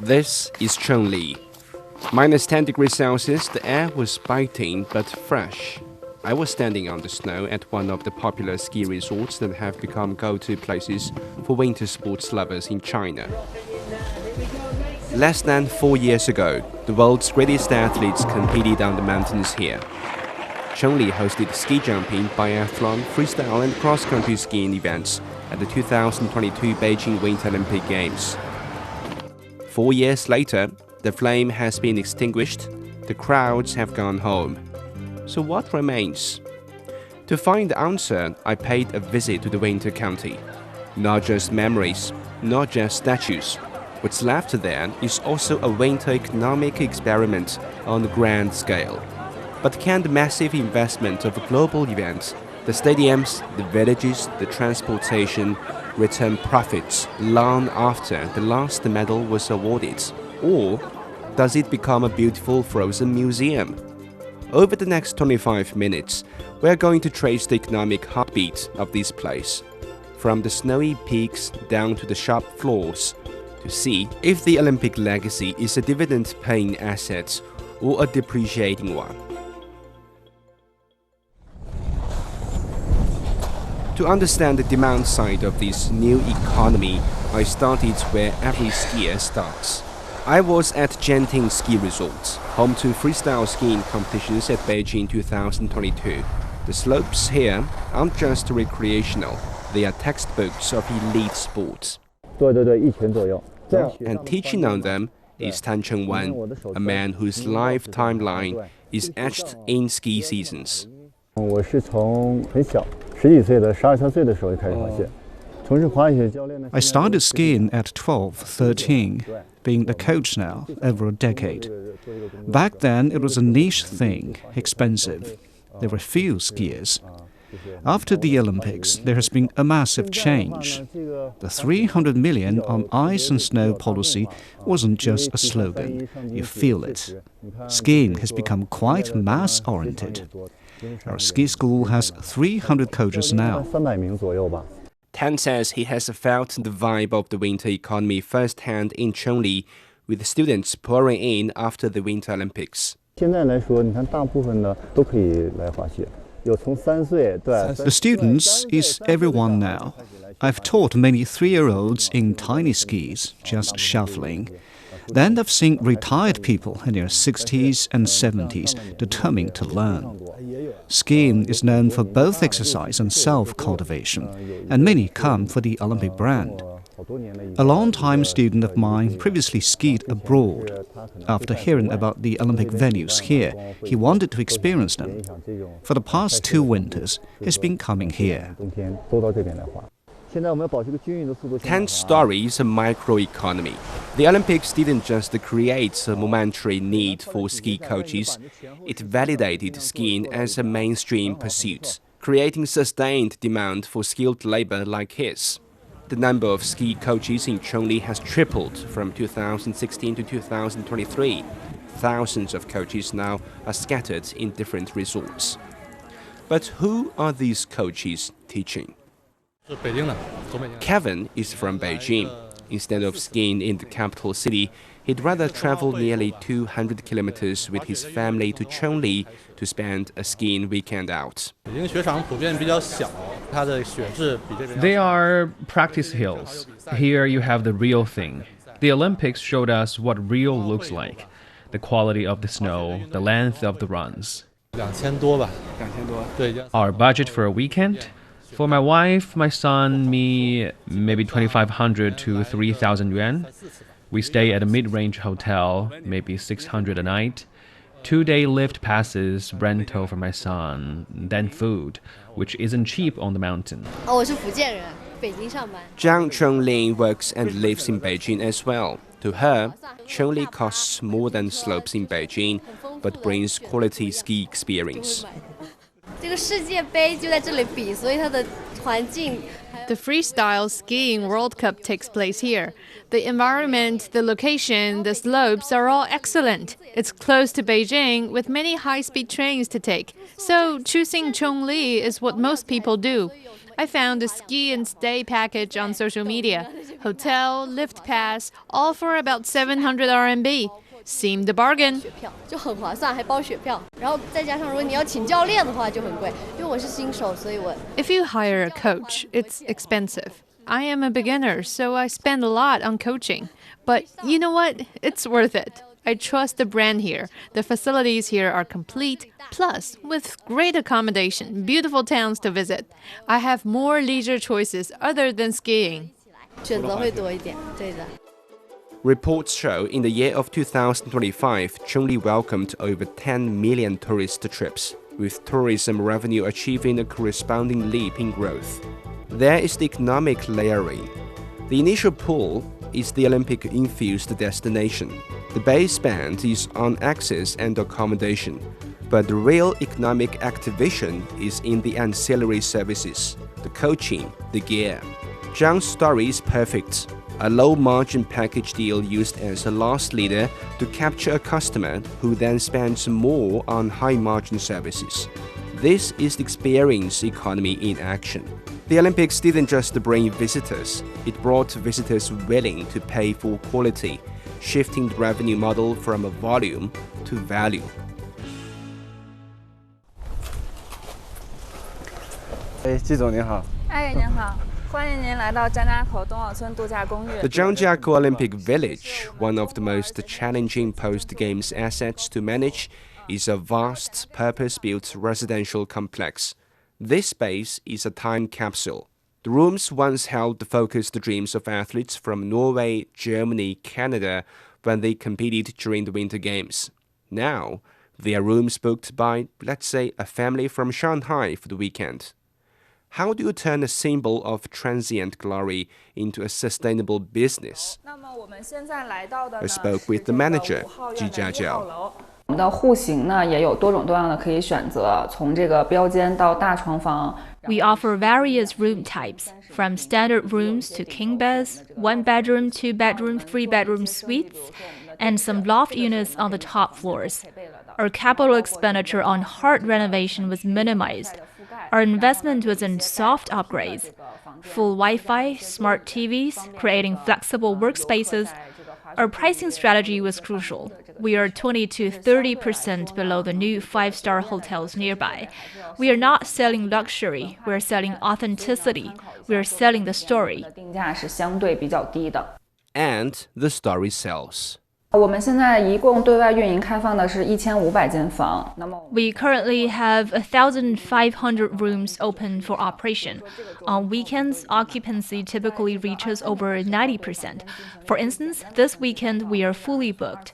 This is Chongli. -10 degrees Celsius, the air was biting but fresh. I was standing on the snow at one of the popular ski resorts that have become go-to places for winter sports lovers in China. Less than 4 years ago, the world's greatest athletes competed on the mountains here. Chongli hosted ski jumping, biathlon, freestyle and cross-country skiing events at the 2022 Beijing Winter Olympic Games. 4 years later, the flame has been extinguished, the crowds have gone home. So what remains? To find the answer, I paid a visit to the winter county. Not just memories, not just statues. What's left there is also a winter economic experiment on a grand scale. But can the massive investment of a global event, the stadiums, the villages, the transportation, return profits long after the last medal was awarded? Or does it become a beautiful frozen museum? Over the next 25 minutes, we're going to trace the economic heartbeat of this place, from the snowy peaks down to the shop floors, to see if the Olympic legacy is a dividend-paying asset or a depreciating one. To understand the demand side of this new economy, I started where every skier starts. I was at Genting Ski Resort, home to freestyle skiing competitions at Beijing 2022. The slopes here aren't just recreational, they are textbooks of elite sports. And teaching on them is Yang Guang, a man whose life timeline is etched in ski seasons. I started skiing at 12, 13, being a coach now, over a decade. Back then, it was a niche thing, expensive. There were few skiers. After the Olympics, there has been a massive change. The 300 million on ice and snow policy wasn't just a slogan. You feel it. Skiing has become quite mass-oriented. Our ski school has 300 coaches now. Tan says he has felt the vibe of the winter economy firsthand in Chongli, with students pouring in after the Winter Olympics. The students is everyone now. I've taught many 3-year-olds in tiny skis, just shuffling. Then I've seen retired people in their 60s and 70s determined to learn. Skiing is known for both exercise and self-cultivation, and many come for the Olympic brand. A long-time student of mine previously skied abroad. After hearing about the Olympic venues here, he wanted to experience them. For the past 2 winters, he's been coming here. Tan's story is a microeconomy. The Olympics didn't just create a momentary need for ski coaches, it validated skiing as a mainstream pursuit, creating sustained demand for skilled labor like his. The number of ski coaches in Chongli has tripled from 2016 to 2023. Thousands of coaches now are scattered in different resorts. But who are these coaches teaching? Kevin is from Beijing. Instead of skiing in the capital city, he'd rather travel nearly 200 kilometers with his family to Chongli to spend a skiing weekend out. They are practice hills. Here you have the real thing. The Olympics showed us what real looks like. The quality of the snow, the length of the runs. Our budget for a weekend? For my wife, my son, me, maybe 2,500 to 3,000 yuan. We stay at a mid-range hotel, maybe 600 a night. 2-day lift passes, rental for my son, then food, which isn't cheap on the mountain. Zhang Chonglin works and lives in Beijing as well. To her, Chongli costs more than slopes in Beijing, but brings quality ski experience. The freestyle skiing World Cup takes place here. The environment, the location, the slopes are all excellent. It's close to Beijing with many high-speed trains to take. So choosing Chongli is what most people do. I found a ski and stay package on social media. Hotel, lift pass, all for about 700 RMB. Seemed a bargain. 就很划算，还包雪票。然后再加上如果你要请教练的话就很贵，因为我是新手，所以我 If you hire a coach, it's expensive. I am a beginner, so I spend a lot on coaching. But you know what? It's worth it. I trust the brand here. The facilities here are complete, plus with great accommodation, beautiful towns to visit. I have more leisure choices other than skiing. 选择会多一点，对的。 Reports show in the year of 2025, Chongli welcomed over 10 million tourist trips, with tourism revenue achieving a corresponding leap in growth. There is the economic layering. The initial pull is the Olympic-infused destination. The base band is on access and accommodation, but the real economic activation is in the ancillary services, the coaching, the gear. Zhang's story is perfect. A low-margin package deal used as a loss leader to capture a customer who then spends more on high-margin services. This is the experience economy in action. The Olympics didn't just bring visitors, it brought visitors willing to pay for quality, shifting the revenue model from a volume to value. 季总您好。您好。 欢迎您来到张家口冬奥村度假公寓。 The Zhangjiakou Olympic Village, one of the most challenging post-games assets to manage, is a vast, purpose-built residential complex. This space is a time capsule. The rooms once held the focused dreams of athletes from Norway, Germany, Canada when they competed during the Winter Games. Now, they are rooms booked by, let's say, a family from Shanghai for the weekend. How do you turn a symbol of transient glory into a sustainable business? I spoke with the manager, Ji Jiajiao. 我们的户型呢也有多种多样的可以选择，从这个标间到大床房。 We offer various room types, from standard rooms to king beds, one bedroom, two bedroom, three bedroom suites, and some loft units on the top floors. Our capital expenditure on hard renovation was minimized. Our investment was in soft upgrades, full Wi-Fi, smart TVs, creating flexible workspaces. Our pricing strategy was crucial. We are 20 to 30% below the new five-star hotels nearby. We are not selling luxury, we are selling authenticity. We are selling the story. 定价是相对比较低的。 And the story sells. 我们现在一共对外运营开放的是1500间房。那么 We currently have 1,500 rooms open for operation. On weekends, occupancy typically reaches over 90%. For instance, this weekend we are fully booked.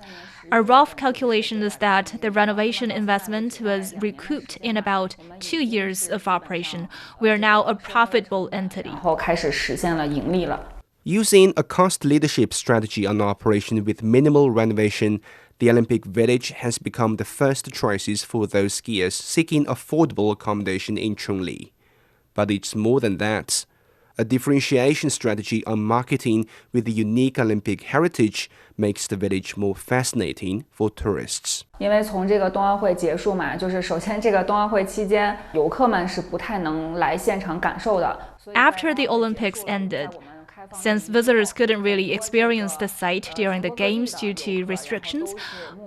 Our rough calculation is that the renovation investment was recouped in about 2 years of operation. We are now a profitable entity. 然后开始实现了盈利了。 Using a cost leadership strategy on operation with minimal renovation, the Olympic Village has become the first choices for those skiers seeking affordable accommodation in Chongli. But it's more than that. A differentiation strategy on marketing with the unique Olympic heritage makes the village more fascinating for tourists. 因为从这个冬奥会结束嘛，就是首先这个冬奥会期间，游客们是不太能来现场感受的。 After the Olympics ended, since visitors couldn't really experience the site during the games due to restrictions,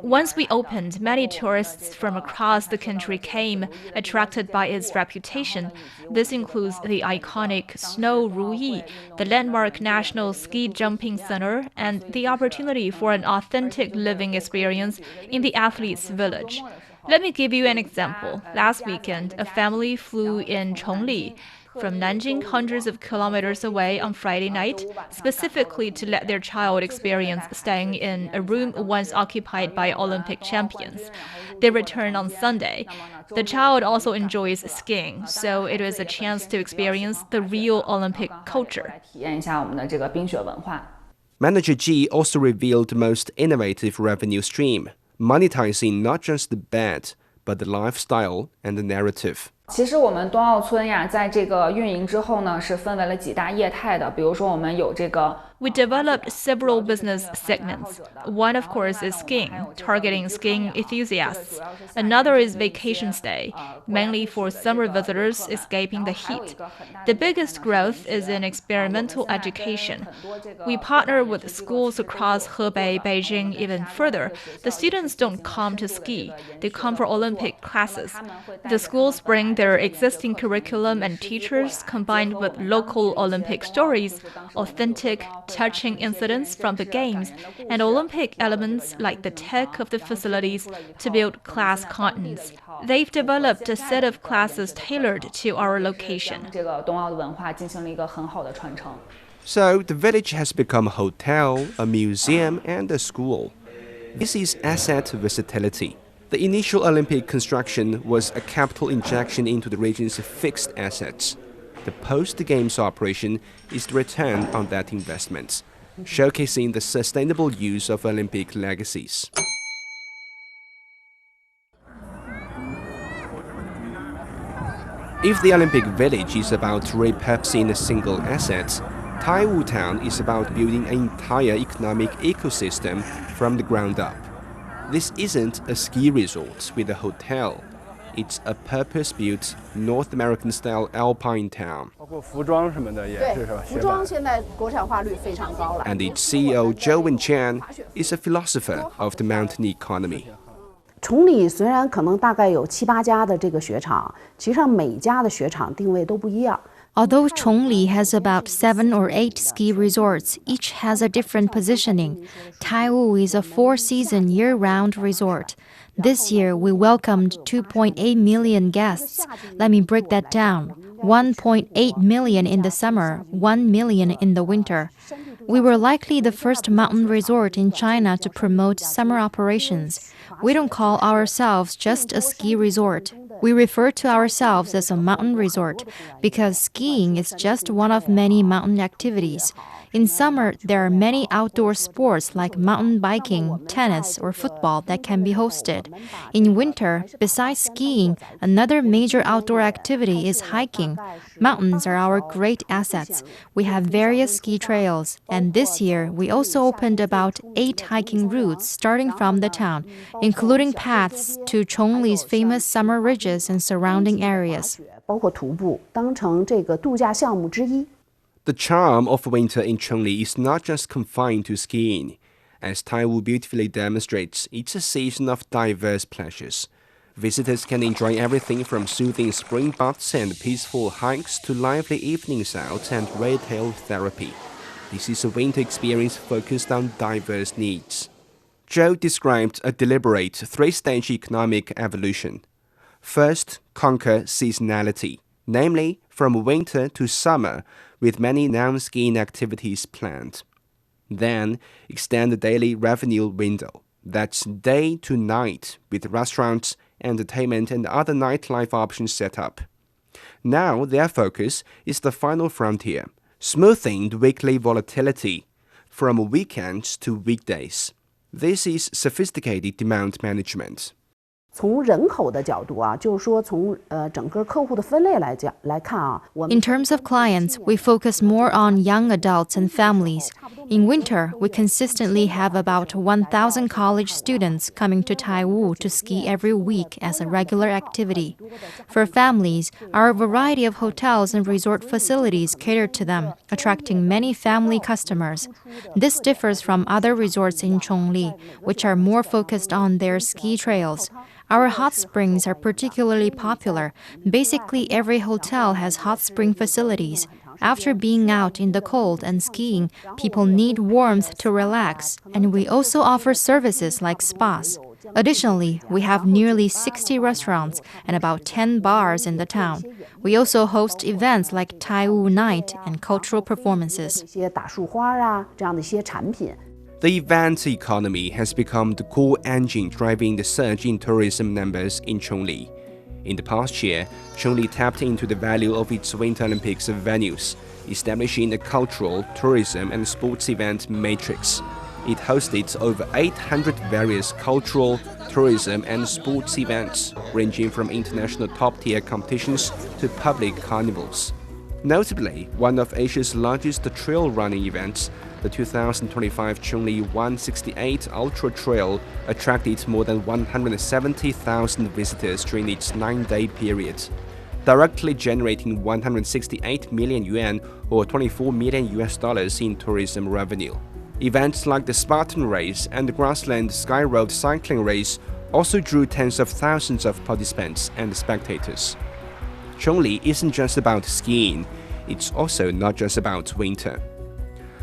once we opened, many tourists from across the country came, attracted by its reputation. This includes the iconic Snow Ruyi, the landmark National Ski Jumping Center, and the opportunity for an authentic living experience in the athletes' village. Let me give you an example. Last weekend, a family flew in Chongli from Nanjing, hundreds of kilometers away, on Friday night, specifically to let their child experience staying in a room once occupied by Olympic champions. They returned on Sunday. The child also enjoys skiing, so it was a chance to experience the real Olympic culture. 体验一下我们的这个冰雪文化。 Manager Ji also revealed the most innovative revenue stream, monetizing not just the bed, but the lifestyle and the narrative. 其实我们冬奥村呀，在这个运营之后呢，是分为了几大业态的。比如说，我们有这个 We developed several business segments. One, of course, is skiing, targeting skiing enthusiasts. Another is vacation stay, mainly for summer visitors escaping the heat. The biggest growth is in experimental education. We partner with schools across Hebei, Beijing even further. The students don't come to ski, they come for Olympic classes. The schools bring their existing curriculum and teachers combined with local Olympic stories, authentic, touching incidents from the Games, and Olympic elements like the tech of the facilities to build class contents. They've developed a set of classes tailored to our location. So the village has become a hotel, a museum, and a school. This is asset versatility. The initial Olympic construction was a capital injection into the region's fixed assets. The post-Games operation is the return on that investment, showcasing the sustainable use of Olympic legacies. If the Olympic Village is about repurposing a single asset, Taiwu Town is about building an entire economic ecosystem from the ground up. This isn't a ski resort with a hotel. It's a purpose-built North American-style alpine town. And its CEO Zhou Wenqian is a philosopher of the mountain economy. 崇礼虽然可能大概有7、8家的这个雪场，其实上每家的雪场定位都不一样。 Although Chongli has about 7 or 8 ski resorts, each has a different positioning. Taiwu is a 4-season year-round resort. This year, we welcomed 2.8 million guests. Let me break that down. 1.8 million in the summer, 1 million in the winter. We were likely the first mountain resort in China to promote summer operations. We don't call ourselves just a ski resort. We refer to ourselves as a mountain resort because skiing is just one of many mountain activities. In summer, there are many outdoor sports like mountain biking, tennis, or football that can be hosted. In winter, besides skiing, another major outdoor activity is hiking. Mountains are our great assets. We have various ski trails, and this year we also opened about 8 hiking routes starting from the town, including paths to Chongli's famous summer ridges and surrounding areas. 包括徒步当成这个度假项目之一。 The charm of winter in Chongli is not just confined to skiing. As Taiwu beautifully demonstrates, it's a season of diverse pleasures. Visitors can enjoy everything from soothing spring baths and peaceful hikes to lively evenings out and retail therapy. This is a winter experience focused on diverse needs. Zhou described a deliberate 3-stage economic evolution. First, conquer seasonality, namely from winter to summer, with many non-skiing activities planned. Then, extend the daily revenue window. That's day to night, with restaurants, entertainment, and other nightlife options set up. Now, their focus is the final frontier, smoothing the weekly volatility from weekends to weekdays. This is sophisticated demand management. 从人口的角度啊，就是说从整个客户的分类来看啊，我们 In terms of clients, we focus more on young adults and families. In winter, we consistently have about 1,000 college students coming to Taiwu to ski every week as a regular activity. For families, our variety of hotels and resort facilities cater to them, attracting many family customers. This differs from other resorts in Chongli, which are more focused on their ski trails. Our hot springs are particularly popular. Basically, every hotel has hot spring facilities. After being out in the cold and skiing, people need warmth to relax, and we also offer services like spas. Additionally, we have nearly 60 restaurants and about 10 bars in the town. We also host events like Taiwu Night and cultural performances. 一些打树花啊这样的一些产品。 The event economy has become the core engine driving the surge in tourism numbers in Chongli. In the past year, Chongli tapped into the value of its Winter Olympics venues, establishing a cultural, tourism, and sports event matrix. It hosted over 800 various cultural, tourism and sports events, ranging from international top-tier competitions to public carnivals. Notably, one of Asia's largest trail running events, the 2025 Chongli 168 Ultra Trail, attracted more than 170,000 visitors during its 9-day period, directly generating 168 million yuan or $24 million in tourism revenue. Events like the Spartan Race and the Grassland Sky Road Cycling Race also drew tens of thousands of participants and spectators. Chongli isn't just about skiing, it's also not just about winter.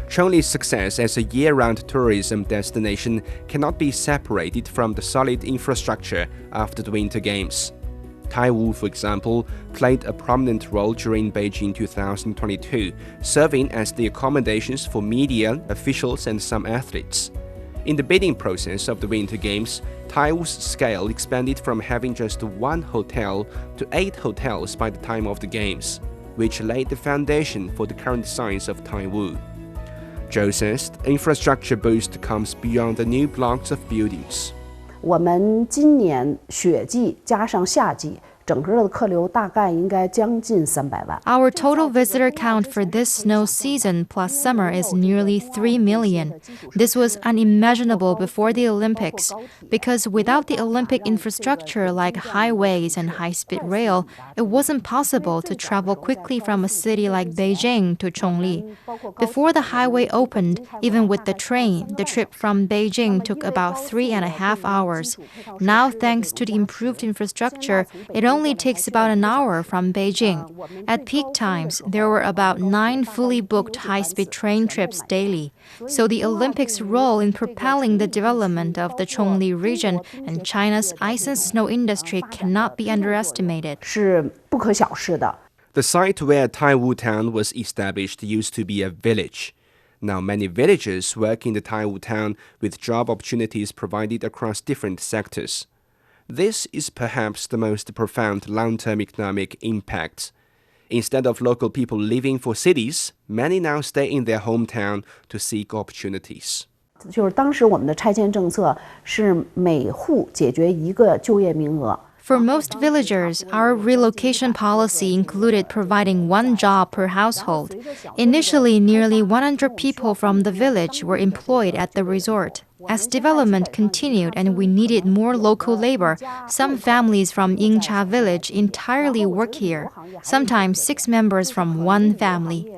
Chongli's success as a year-round tourism destination cannot be separated from the solid infrastructure after the Winter Games. Taiwu, for example, played a prominent role during Beijing 2022, serving as the accommodations for media, officials, and some athletes. In the bidding process of the Winter Games, Taiwu's scale expanded from having just one hotel to 8 hotels by the time of the Games, which laid the foundation for the current size of Taiwu. Zhou says the infrastructure boost comes beyond the new blocks of buildings. 我们今年雪季加上夏季，整个的客流大概应该将近300万。 Our total visitor count for this snow season plus summer is nearly 3 million. This was unimaginable before the Olympics, because without the Olympic infrastructure like highways and high-speed rail, it wasn't possible to travel quickly from a city like Beijing to Chongli. Before the highway opened, even with the train, the trip from Beijing took about 3.5 hours. Now, thanks to the improved infrastructure, it only takes about an hour from Beijing. At peak times, there were about 9 fully booked high-speed train trips daily. So the Olympics' role in propelling the development of the Chongli region and China's ice and snow industry cannot be underestimated. 是不可小视的。 The site where Taiwu town was established used to be a village. Now many villagers work in the Taiwu town with job opportunities provided across different sectors. This is perhaps the most profound long-term economic impact. Instead of local people leaving for cities, many now stay in their hometown to seek opportunities. 就是当时我们的拆迁政策是每户解决1个就业名额。 For most villagers, our relocation policy included providing 1 job per household. Initially, nearly 100 people from the village were employed at the resort. As development continued and we needed more local labor, some families from Yingcha village entirely work here, sometimes 6 members from 1 family.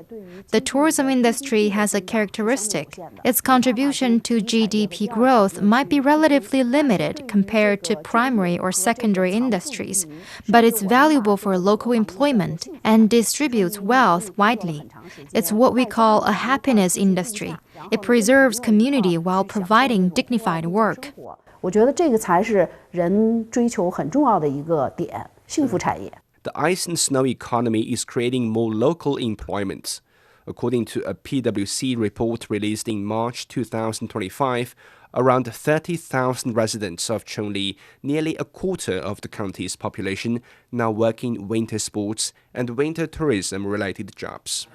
The tourism industry has a characteristic. Its contribution to GDP growth might be relatively limited compared to primary or secondary industries, but it's valuable for local employment and distributes wealth widely. It's what we call a happiness industry. It preserves community while providing dignified work. 我觉得这个才是人追求很重要的一个点，幸福产业。 The ice and snow economy is creating more local employment. According to a PwC report released in March 2025, around 30,000 residents of Chongli, nearly a quarter of the county's population, now work in winter sports and winter tourism-related jobs.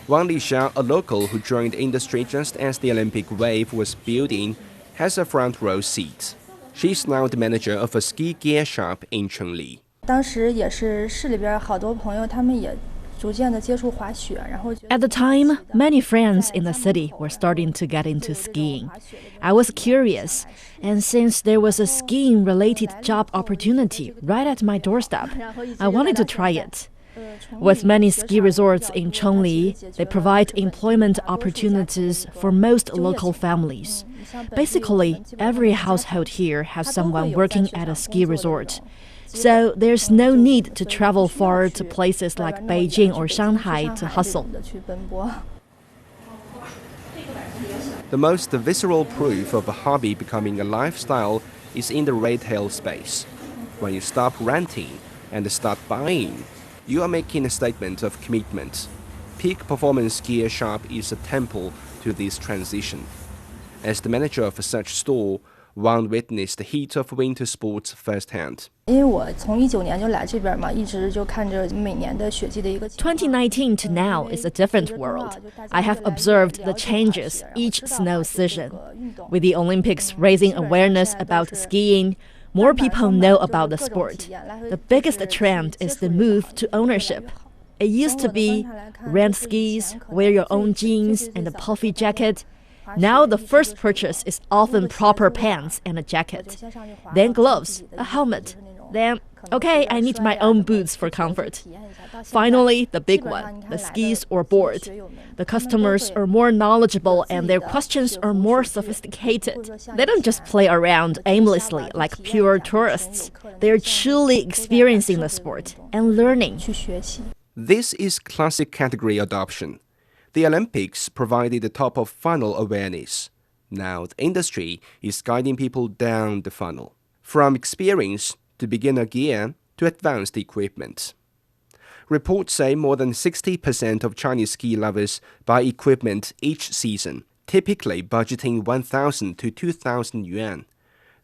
Wang Lixia, a local who joined the industry just as the Olympic wave was building, has a front row seat. She's now the manager of a ski gear shop in Chongli. 当时也是市里边好多朋友，他们也逐渐的接触滑雪，然后 At the time, many friends in the city were starting to get into skiing. I was curious, and since there was a skiing-related job opportunity right at my doorstep, I wanted to try it. With many ski resorts in Chongli, they provide employment opportunities for most local families. Basically, every household here has someone working at a ski resort. So there's no need to travel far to places like Beijing or Shanghai to hustle. The most visceral proof of a hobby becoming a lifestyle is in the retail space. When you stop renting and start buying, you are making a statement of commitment. Peak Performance Gear Shop is a temple to this transition. As the manager of such store, Wang witnessed the heat of winter sports firsthand. 2019 to now is a different world. I have observed the changes each snow season. With the Olympics raising awareness about skiing, more people know about the sport. The biggest trend is the move to ownership. It used to be rent skis, wear your own jeans and a puffy jacket. Now the first purchase is often proper pants and a jacket, then gloves, a helmet, then, okay, I need my own boots for comfort. Finally, the big one, the skis or board. The customers are more knowledgeable and their questions are more sophisticated. They don't just play around aimlessly like pure tourists. They're truly experiencing the sport and learning. This is classic category adoption. The Olympics provided the top-of-funnel awareness. Now the industry is guiding people down the funnel, from experience to beginner gear to advanced equipment. Reports say more than 60% of Chinese ski lovers buy equipment each season, typically budgeting 1,000 to 2,000 yuan.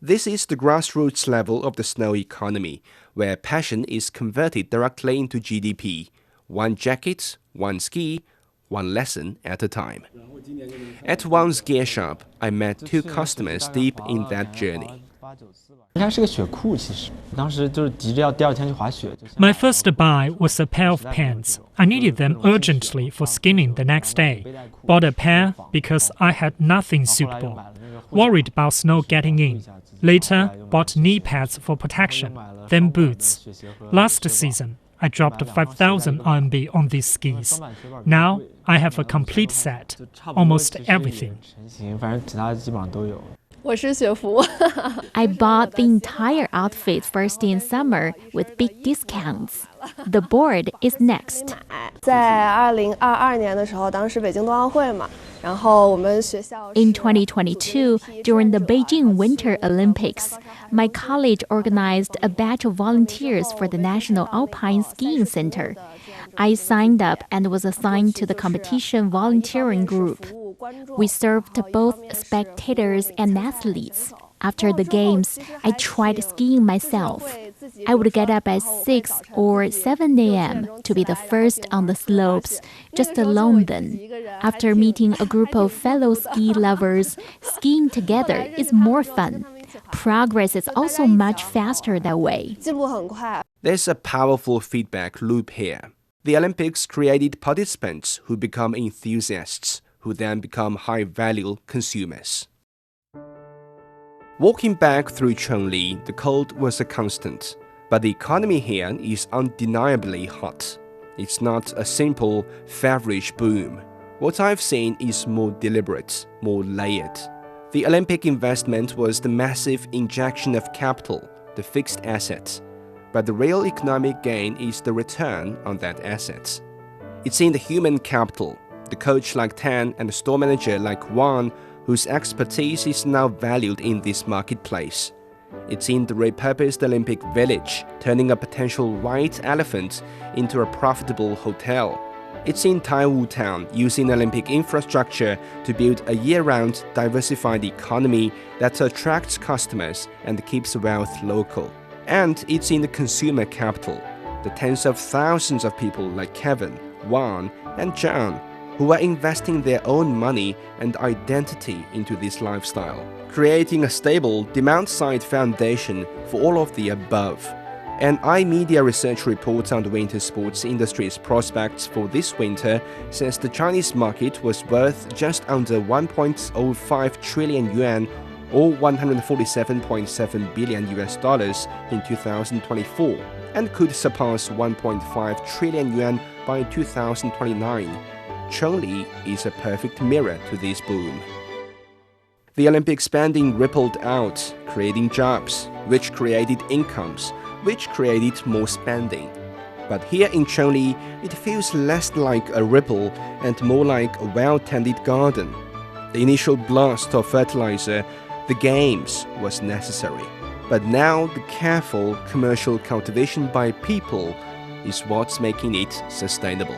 This is the grassroots level of the snow economy, where passion is converted directly into GDP. One jacket, one ski, one lesson at a time. At Wang's gear shop, I met two customers deep in that journey. My first buy was a pair of pants. I needed them urgently for skiing the next day. Bought a pair because I had nothing suitable. Worried about snow getting in. Later, bought knee pads for protection, then boots. Last season, I dropped 5,000 RMB on these skis. Now, I have a complete set, almost everything. I bought the entire outfit first in summer with big discounts. The board is next. In 2022, during the Beijing Winter Olympics, my college organized a batch of volunteers for the National Alpine Skiing Center. I signed up and was assigned to the competition volunteering group. We served both spectators and athletes. After the games, I tried skiing myself. I would get up at 6 or 7 a.m. to be the first on the slopes, just alone then. After meeting a group of fellow ski lovers, skiing together is more fun. Progress is also much faster that way. There's a powerful feedback loop here. The Olympics created participants who become enthusiasts, who then become high-value consumers. Walking back through Chongli, the cold was a constant, but the economy here is undeniably hot. It's not a simple, feverish boom. What I've seen is more deliberate, more layered. The Olympic investment was the massive injection of capital, the fixed assets. But the real economic gain is the return on that asset. It's in the human capital, the coach like Tan and the store manager like Wang, whose expertise is now valued in this marketplace. It's in the repurposed Olympic village, turning a potential white elephant into a profitable hotel. It's in Taiwu Town, using Olympic infrastructure to build a year-round, diversified economy that attracts customers and keeps wealth local. And it's in the consumer capital, the tens of thousands of people like Kevin, Wang, and John, who are investing their own money and identity into this lifestyle, creating a stable demand-side foundation for all of the above. An iMedia research report on the winter sports industry's prospects for this winter says the Chinese market was worth just under 1.05 trillion yuan or $147.7 billion in 2024, and could surpass 1.5 trillion yuan by 2029. Chongli is a perfect mirror to this boom. The Olympic spending rippled out, creating jobs, which created incomes, which created more spending. But here in Chongli, it feels less like a ripple and more like a well-tended garden. The initial blast of fertilizer, the games, was necessary. But now the careful commercial cultivation by people is what's making it sustainable.